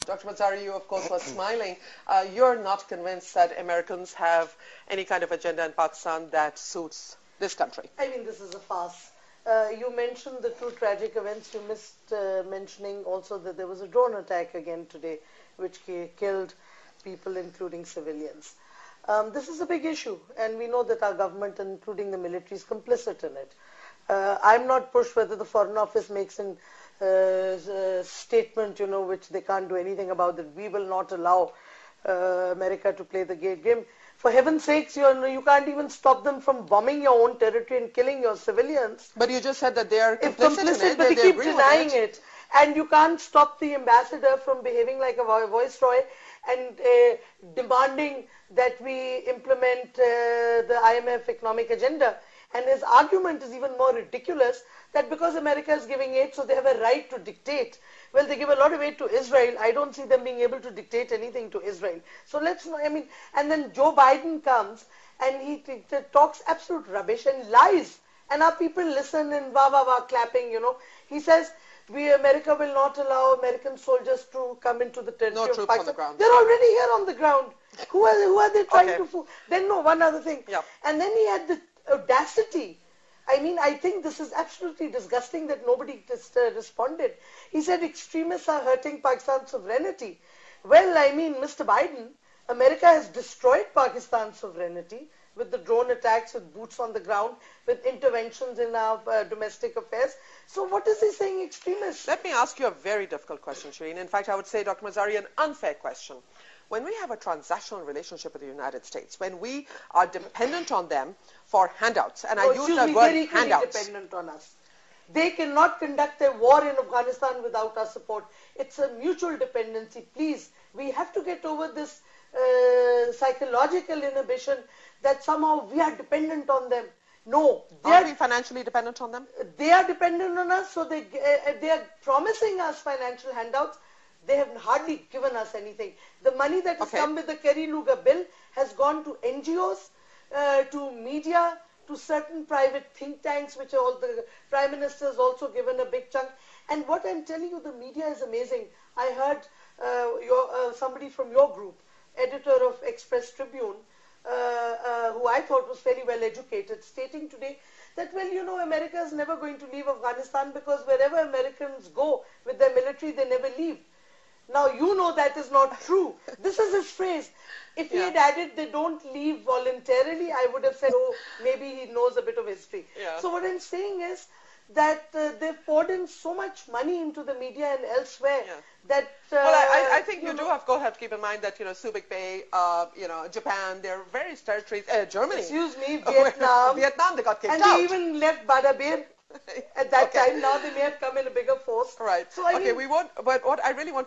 Dr. Mazari, you of course were smiling. You're not convinced that Americans have any kind of agenda in Pakistan that suits this country? I mean, this is a farce. You mentioned the two tragic events. You missed mentioning also that there was a drone attack again today, which killed people, including civilians. This is a big issue, and we know that our government, including the military, is complicit in it. I'm not pushed whether the Foreign Office makes a statement, which they can't do anything about, that we will not allow America to play the game. For heaven's sakes, you can't even stop them from bombing your own territory and killing your civilians. But you just said that they are complicit in it. But they keep denying it. And you can't stop the ambassador from behaving like a viceroy and demanding that we implement the IMF economic agenda. And his argument is even more ridiculous, that because America is giving aid, so they have a right to dictate. Well, they give a lot of aid to Israel. I don't see them being able to dictate anything to Israel. So and then Joe Biden comes and he talks absolute rubbish and lies. And our people listen and clapping, He says, America will not allow American soldiers to come into the territory of Pakistan. On the ground. They're already here on the ground. Who are they trying to fool? Then one other thing. Yep. And then he had the audacity. I think this is absolutely disgusting that nobody responded. He said extremists are hurting Pakistan's sovereignty. Well, Mr. Biden, America has destroyed Pakistan's sovereignty with the drone attacks, with boots on the ground, with interventions in our domestic affairs. So what is he saying, extremists? Let me ask you a very difficult question, Shireen. In fact, I would say, Dr. Mazari, an unfair question. When we have a transactional relationship with the United States, when we are dependent on them for handouts, and I use the word handouts. They're dependent on us. They cannot conduct a war in Afghanistan without our support. It's a mutual dependency. Please, we have to get over this psychological inhibition that somehow we are dependent on them. No. Are we financially dependent on them? They are dependent on us, so they are promising us financial handouts. They have hardly given us anything. The money that has come with the Kerry Lugar bill has gone to NGOs, to media, to certain private think tanks, which are all the Prime Minister has also given a big chunk. And what I'm telling you, the media is amazing. I heard somebody from your group, editor of Express Tribune, who I thought was fairly well educated, stating today that, well, America is never going to leave Afghanistan because wherever Americans go with their military, they never leave. Now, that is not true. This is his phrase. If he had added, they don't leave voluntarily, I would have said, oh, maybe he knows a bit of history. Yeah. So what I'm saying is that they've poured in so much money into the media and elsewhere that... well, I think you do, of course, have to keep in mind that, Subic Bay, Japan, there are various territories, Germany. Excuse me, Vietnam. Vietnam, they got kicked out. And they even left Badabir at that time. Now they may have come in a bigger force. Right. So, we won't, but what I really want to